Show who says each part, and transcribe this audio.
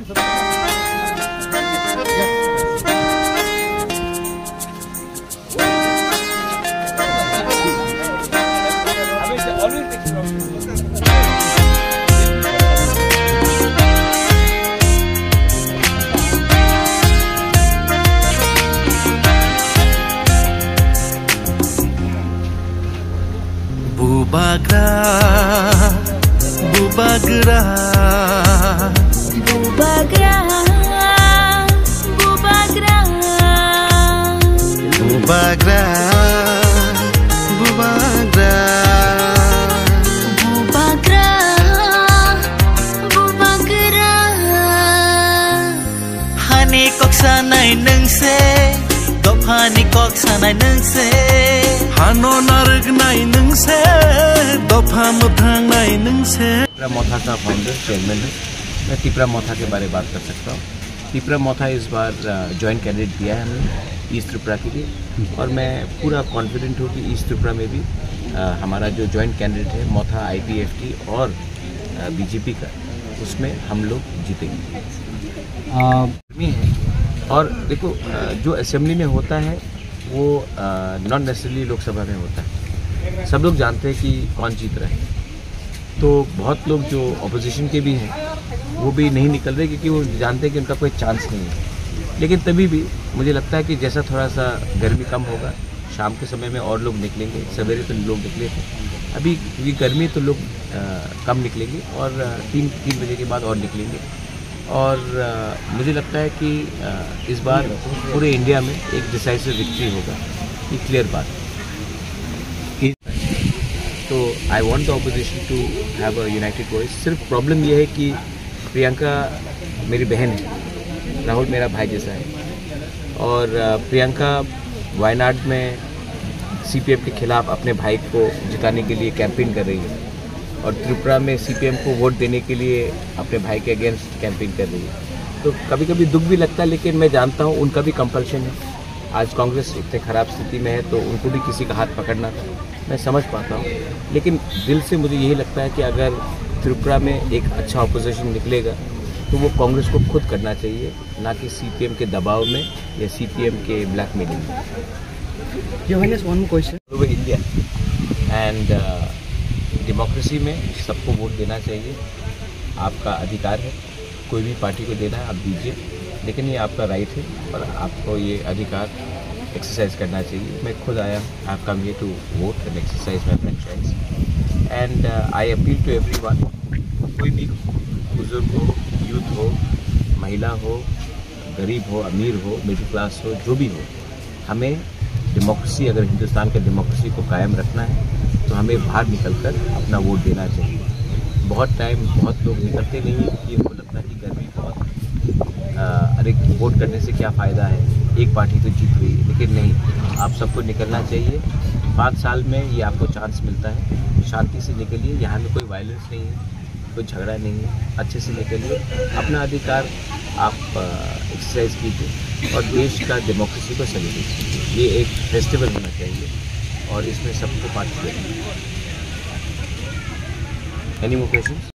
Speaker 1: Bubagra, bubagra,
Speaker 2: bubagra, bubagra,
Speaker 1: bubagra, bubagra,
Speaker 2: bubagra, bubagra.
Speaker 1: Hani koksa nai nungse, dop hani koksa nai nungse. Hano narg nai nungse, dop ham thang nai nungse.
Speaker 3: Tipra मोथा का founder chairman है। मैं टिपरा मोथा के बारे में बात कर सकता हूँ। टिपरा मोथा इस बार जॉइंट कैंडिडेट दिया है हमने ईस्ट त्रिपुरा के लिए, और मैं पूरा कॉन्फिडेंट हूँ कि ईस्ट त्रिपुरा में भी हमारा जो जॉइंट कैंडिडेट है मोथा IPFT और BJP का, उसमें हम लोग जीतेंगे। है और देखो, जो असेंबली में होता है वो नॉन नेसेसरली लोकसभा में होता है। सब लोग जानते हैं कि कौन जीत रहा है, तो बहुत लोग जो ऑपोजिशन के भी हैं वो भी नहीं निकल रहे क्योंकि वो जानते हैं कि उनका कोई चांस नहीं है। लेकिन तभी भी मुझे लगता है कि जैसा थोड़ा सा गर्मी कम होगा, शाम के समय में और लोग निकलेंगे। सवेरे तो लोग निकले थे, अभी क्योंकि गर्मी तो लोग कम निकलेंगे और 3 बजे के बाद और निकलेंगे। और मुझे लगता है कि इस बार पूरे इंडिया में एक डिसाइसिव विक्ट्री होगा, ये क्लियर बात है। तो I want the opposition to have a united voice. सिर्फ प्रॉब्लम ये है कि प्रियंका मेरी बहन है, राहुल मेरा भाई जैसा है, और प्रियंका वायनाड में CPM के खिलाफ अपने भाई को जिताने के लिए कैंपेन कर रही है, और त्रिपुरा में CPM को वोट देने के लिए अपने भाई के अगेंस्ट कैंपेन कर रही है। तो कभी कभी दुख भी लगता है, लेकिन मैं जानता हूँ उनका भी कंपल्शन है। आज कांग्रेस इतने ख़राब स्थिति में है तो उनको भी किसी का हाथ पकड़ना था, मैं समझ पाता हूँ। लेकिन दिल से मुझे यही लगता है कि अगर त्रिपुरा में एक अच्छा ऑपोजिशन निकलेगा तो वो कांग्रेस को खुद करना चाहिए, ना कि CPM के दबाव में या CPM के ब्लैकमेलिंग में। इंडिया एंड डेमोक्रेसी में सबको वोट देना चाहिए, आपका अधिकार है। कोई भी पार्टी को देना है आप दीजिए, लेकिन ये आपका राइट है और आपको ये अधिकार एक्सरसाइज करना चाहिए। मैं खुद आया हूँ, I have come here to vote and exercise my franchise and I appeal to everyone, कोई भी बुजुर्ग हो, यूथ हो, महिला हो, गरीब हो, अमीर हो, मिडिल क्लास हो, जो भी हो, हमें डेमोक्रेसी, अगर हिंदुस्तान के डेमोक्रेसी को कायम रखना है तो हमें बाहर निकलकर अपना वोट देना चाहिए। बहुत लोग निकलते नहीं हैं क्योंकि उनको लगता है कि गर्मी बहुत है, अरे वोट करने से क्या फ़ायदा है, एक पार्टी तो जीत रही है। लेकिन नहीं, आप सबको निकलना चाहिए। 5 साल में ये आपको चांस मिलता है, शांति से निकलिए। यहाँ में कोई वायलेंस नहीं है, कोई झगड़ा नहीं है, अच्छे से निकलिए, अपना अधिकार आप एक्सरसाइज कीजिए और देश का डेमोक्रेसी को सेलिब्रेट। ये एक फेस्टिवल होना चाहिए और इसमें सबको पार्टिसिपेट करना। Any more questions?